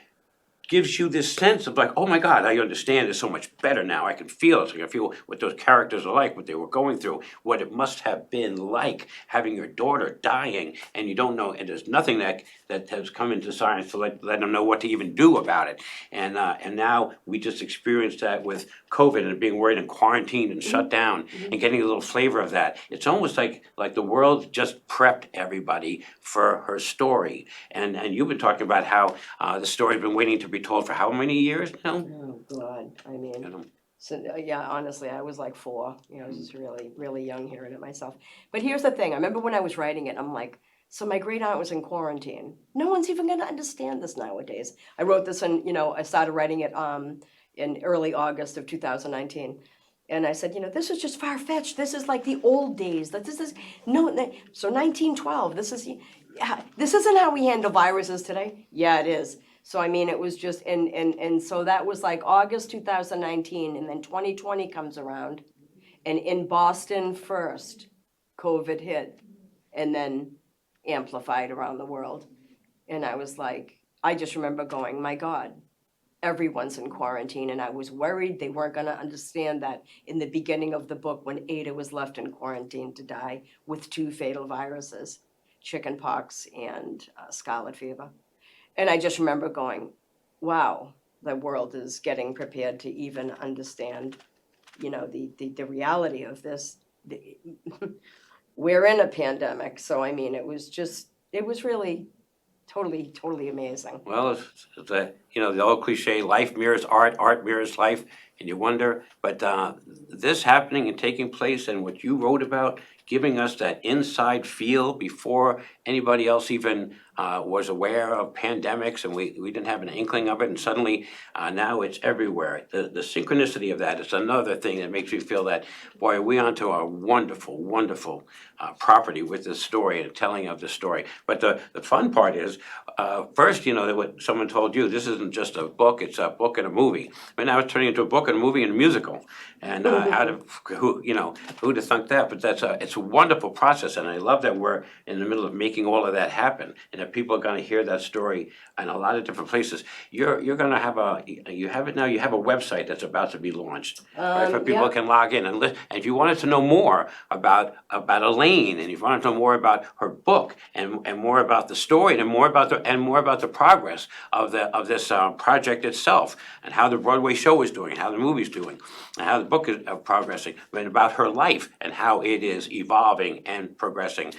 gives you this sense of like, oh my God, I understand it so much better now. I can feel it. I can feel what those characters are like, what they were going through, what it must have been like having your daughter dying, and you don't know, and there's nothing that has come into science to let them know what to even do about it. And now we just experienced that with COVID and being worried and quarantined and shut down and getting a little flavor of that. It's almost like the world just prepped everybody for her story. And you've been talking about how the story's been waiting to be told for how many years now?
Oh, God. I mean, so, yeah, honestly, I was like 4. I was just really, really young hearing it myself. But here's the thing. I remember when I was writing it, I'm like, so my great aunt was in quarantine. No one's even going to understand this nowadays. I wrote this I started writing it in early August of 2019. And I said, this is just far-fetched. This is like the old days. So 1912, this isn't how we handle viruses today. Yeah, it is. So, I mean, it was just, and so that was like August 2019, and then 2020 comes around, and in Boston first, COVID hit, and then amplified around the world. And I was like, I just remember going, my God, everyone's in quarantine, and I was worried they weren't going to understand that in the beginning of the book when Ada was left in quarantine to die with 2 fatal viruses, chickenpox and scarlet fever. And I just remember going, wow, the world is getting prepared to even understand, the reality of this. We're in a pandemic. So, I mean, it was really totally amazing.
Well, it's the old cliche, life mirrors art, art mirrors life, and you wonder, but this happening and taking place and what you wrote about, giving us that inside feel before anybody else even was aware of pandemics, and we didn't have an inkling of it, and suddenly now it's everywhere. The synchronicity of that is another thing that makes me feel that, boy, we onto a wonderful property with this story and telling of the story. But the fun part is, first, what someone told you, this is isn't just a book, it's a book and a movie. But now it's turning into a book and a movie and a musical. And who'd have thunk that? But it's a wonderful process, and I love that we're in the middle of making all of that happen, and that people are going to hear that story in a lot of different places. You're going to have you have it now. You have a website that's about to be launched, right? For people can log in and listen. And if you wanted to know more about Elaine, and if you wanted to know more about her book, and more about the story, and more about the progress of this project itself, and how the Broadway show is doing, how the movie's doing, and how the book is progressing, and about her life and how it is evolving and progressing.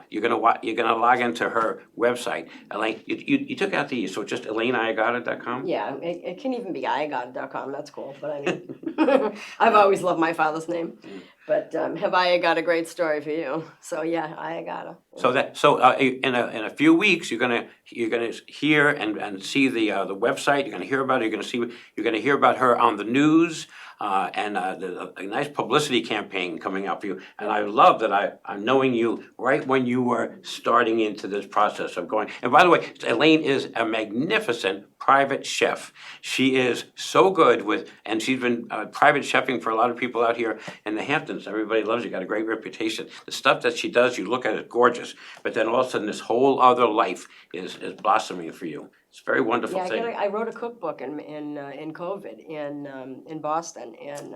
You're gonna log into her website, Elaine. You took out so just ElaineLagatta.com?
Yeah, it can even be iagata.com. That's cool. But I mean, I've always loved my father's name. But have I got a great story for you? So yeah, Iagata.
So in a few weeks you're gonna hear and see the website. You're gonna hear about it. You're gonna hear about her on the news. And a nice publicity campaign coming up for you. And I love that I'm knowing you right when you were starting into this process of going. And by the way, Elaine is a magnificent private chef. She is so good and she's been private chefing for a lot of people out here in the Hamptons. Everybody loves her, got a great reputation. The stuff that she does, you look at it, gorgeous. But then all of a sudden this whole other life is blossoming for you. It's a very wonderful thing.
I wrote a cookbook in COVID in Boston, and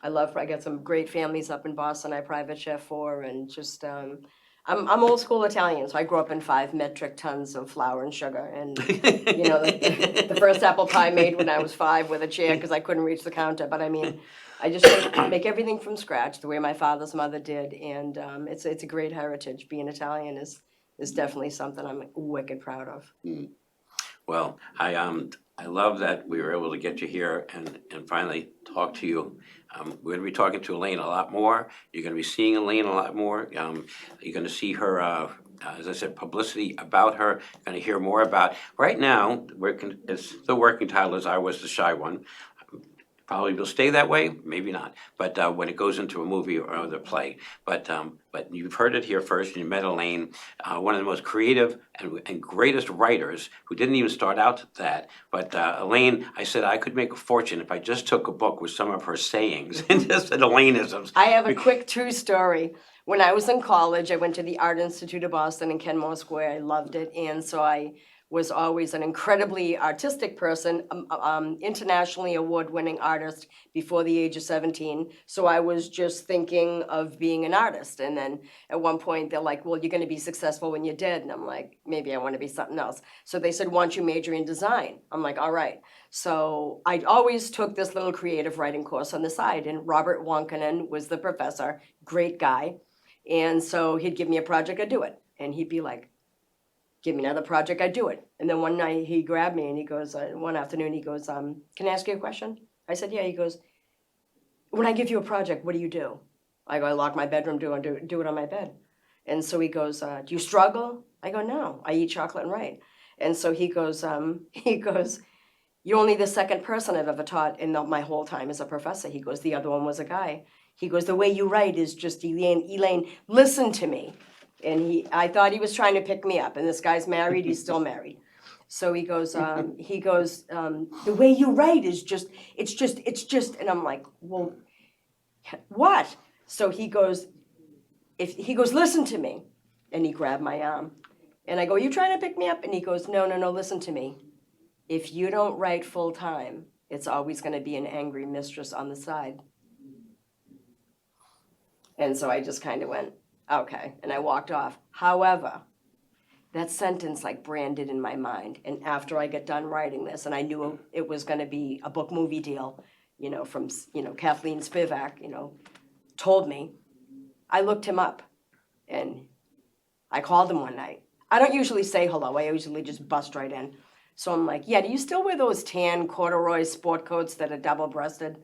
I got some great families up in Boston. I private chef for, and just I'm old school Italian, so I grew up in 5 metric tons of flour and sugar, and the first apple pie made when I was 5 with a chair because I couldn't reach the counter. But I mean, I just make everything from scratch the way my father's mother did, and it's a great heritage. Being Italian is definitely something I'm wicked proud of.
Well, I love that we were able to get you here and finally talk to you. We're going to be talking to Elaine a lot more. You're going to be seeing Elaine a lot more. You're going to see her, as I said, publicity about her. You're going to hear more about. Right now, it's the working title is "I Was the Shy One." Probably will stay that way, maybe not. But when it goes into a movie or other play, but you've heard it here first. You met Elaine, one of the most creative and greatest writers who didn't even start out that. But Elaine, I said I could make a fortune if I just took a book with some of her sayings and just said Elaineisms.
I have a quick true story. When I was in college, I went to the Art Institute of Boston in Kenmore Square. I loved it, and so I was always an incredibly artistic person, internationally award-winning artist before the age of 17. So I was just thinking of being an artist. And then at one point they're like, well, you're going to be successful when you're dead. And I'm like, maybe I want to be something else. So they said, why don't you major in design? I'm like, all right. So I always took this little creative writing course on the side. And Robert Wonkinen was the professor, great guy. And so he'd give me a project, I'd do it. And he'd be like, give me another project, I'd do it. And then one night he grabbed me and he goes, one afternoon he goes, can I ask you a question? I said, yeah. He goes, when I give you a project, what do you do? I go, I lock my bedroom door and do it on my bed. And so he goes, do you struggle? I go, no, I eat chocolate and write. And so he goes, you're only the second person I've ever taught in my whole time as a professor. He goes, the other one was a guy. He goes, the way you write is just, Elaine, listen to me. And I thought he was trying to pick me up, and this guy's married, he's still married. So he goes, the way you write is just, it's just, and I'm like, well, what? So he goes, listen to me. And he grabbed my arm. And I go, are you trying to pick me up? And he goes, no, listen to me. If you don't write full time, it's always going to be an angry mistress on the side. And so I just kind of went, okay, and I walked off. However, that sentence like branded in my mind. And after I got done writing this, and I knew it was going to be a book movie deal, from Kathleen Spivak, told me, I looked him up, and I called him one night. I don't usually say hello. I usually just bust right in. So I'm like, yeah, do you still wear those tan corduroy sport coats that are double-breasted,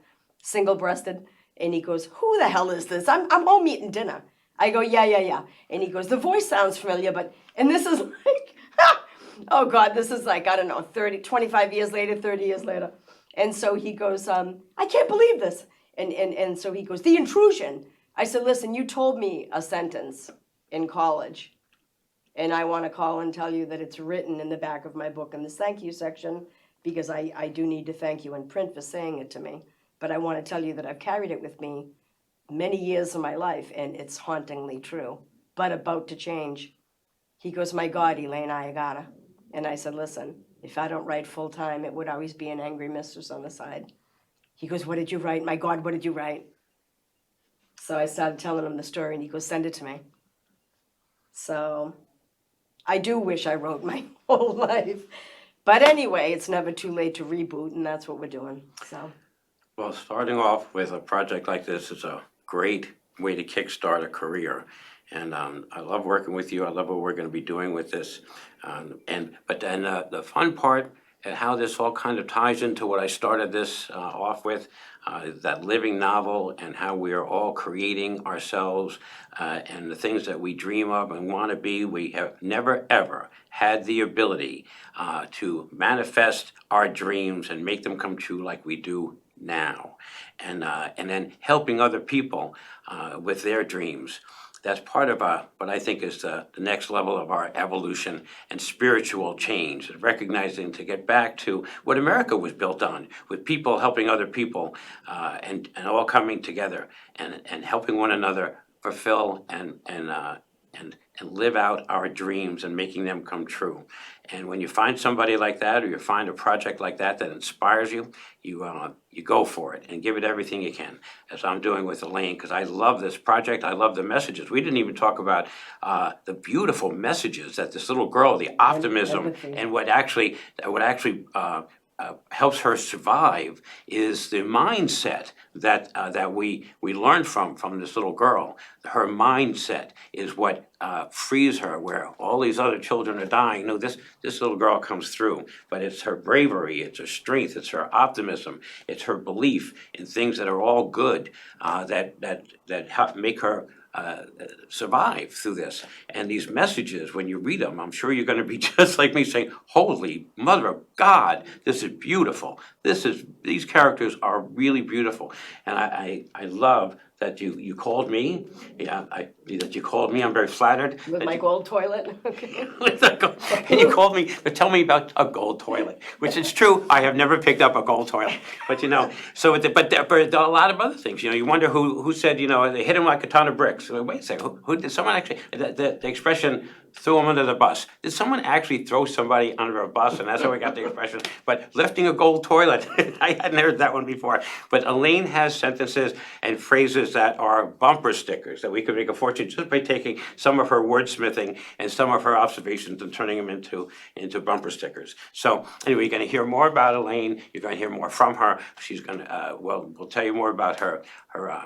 single-breasted? And he goes, who the hell is this? I'm home eating dinner. I go, yeah. And he goes, the voice sounds familiar, and this is like, oh God, this is like, I don't know, 25 years later, 30 years later. And so he goes, I can't believe this. And so he goes, the intrusion. I said, listen, you told me a sentence in college, and I want to call and tell you that it's written in the back of my book in the thank you section. because I do need to thank you in print for saying it to me. But I want to tell you that I've carried it with me many years of my life, and it's hauntingly true, but about to change. He goes, my God, Elaine Lagatta. And I said, listen, if I don't write full time, it would always be an angry mistress on the side. He goes, what did you write? My God, what did you write? So I started telling him the story, and he goes, send it to me. So I do wish I wrote my whole life. But anyway, it's never too late to reboot, and that's what we're doing. So.
Well, starting off with a project like this is a great way to kickstart a career. And I love working with you. I love what we're going to be doing with this. But then the fun part and how this all kind of ties into what I started this off with, that living novel and how we are all creating ourselves and the things that we dream of and want to be. We have never, ever had the ability to manifest our dreams and make them come true like we do now. And then helping other people with their dreams. That's part of what I think is the next level of our evolution and spiritual change, recognizing to get back to what America was built on, with people helping other people and all coming together and helping one another fulfill and live out our dreams and making them come true. And when you find somebody like that, or you find a project like that that inspires you, you go for it and give it everything you can, as I'm doing with Elaine, because I love this project. I love the messages. We didn't even talk about the beautiful messages that this little girl, the optimism, and what actually helps her survive is the mindset that we learn from this little girl. Her mindset is what frees her, where all these other children are dying. No, this little girl comes through, but it's her bravery, it's her strength, it's her optimism, it's her belief in things that are all good that help make her survive through this. And these messages, when you read them, I'm sure you're going to be just like me, saying, holy mother of God, this is beautiful. These characters are really beautiful. And I love that you called me. Yeah, that you called me. I'm very flattered.
With my gold toilet.
And you called me to tell me about a gold toilet, which is true. I have never picked up a gold toilet, but but a lot of other things. You wonder who said, they hit him like a ton of bricks. Wait a second, who did someone actually? The expression threw him under the bus. Did someone actually throw somebody under a bus? And that's how we got the expression. But lifting a gold toilet, I hadn't heard that one before. But Elaine has sentences and phrases that are bumper stickers that we could make a fortune just by taking some of her wordsmithing and some of her observations and turning them into bumper stickers. So anyway, you're going to hear more about Elaine. You're going to hear more from her. She's going to, we'll tell you more about her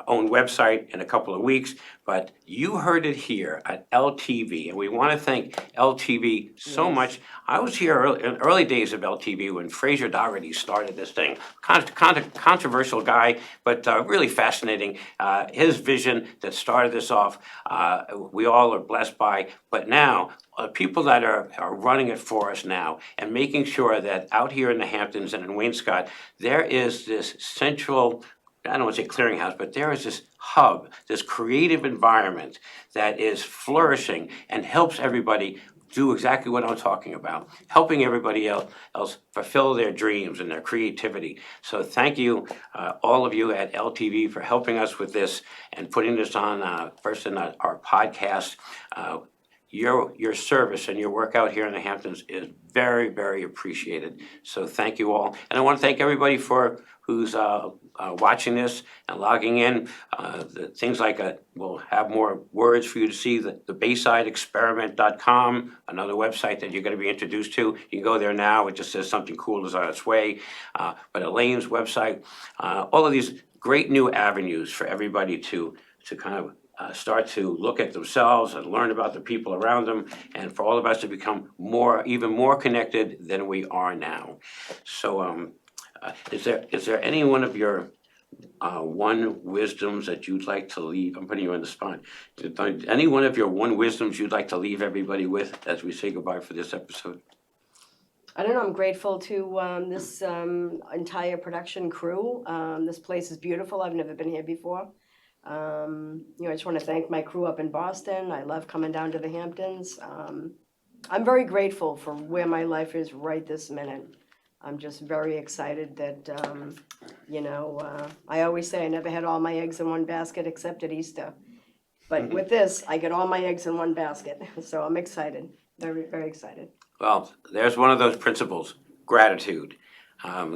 own website in a couple of weeks. But you heard it here at LTV, and we want to thank LTV so much. I was here in early days of LTV when Fraser Dougherty started this thing. Controversial guy, but really fascinating. His vision that started this off, we all are blessed by. But now, people that are running it for us now and making sure that out here in the Hamptons and in Wainscott, there is this central, I don't want to say clearinghouse, but there is this hub, this creative environment that is flourishing and helps everybody do exactly what I'm talking about, helping everybody else fulfill their dreams and their creativity. So thank you, all of you at LTV, for helping us with this and putting this on first in our podcast. Your service and your work out here in the Hamptons is very, very appreciated. So thank you all. And I want to thank everybody who's watching this and logging in. Things like we'll have more words for you to see, the BaysideExperiment.com, another website that you're going to be introduced to. You can go there now. It just says something cool is on its way. But Elaine's website, all of these great new avenues for everybody to kind of start to look at themselves and learn about the people around them, and for all of us to become even more connected than we are now. So is there any one of your one wisdoms that you'd like to leave? I'm putting you on the spot. Any one of your one wisdoms you'd like to leave everybody with as we say goodbye for this episode?
I don't know. I'm grateful to this entire production crew. This place is beautiful. I've never been here before. I just want to thank my crew up in Boston. I love coming down to the Hamptons. I'm very grateful for where my life is right this minute. I'm just very excited that, I always say I never had all my eggs in one basket except at Easter. But with this, I get all my eggs in one basket, so I'm excited, very, very excited.
Well, there's one of those principles, gratitude.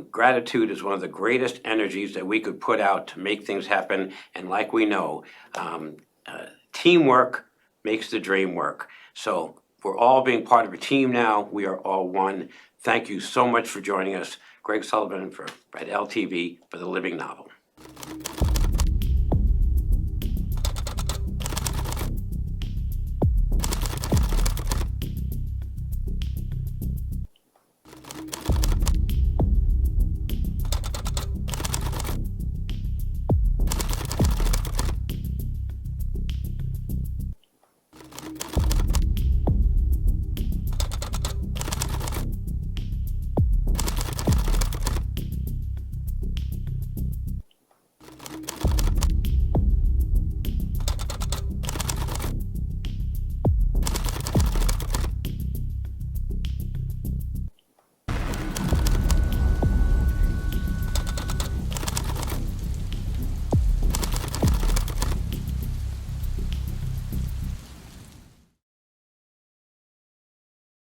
Gratitude is one of the greatest energies that we could put out to make things happen. And like we know, teamwork makes the dream work. So we're all being part of a team now. We are all one. Thank you so much for joining us. Gregg Sullivan at LTV for The Living Novel.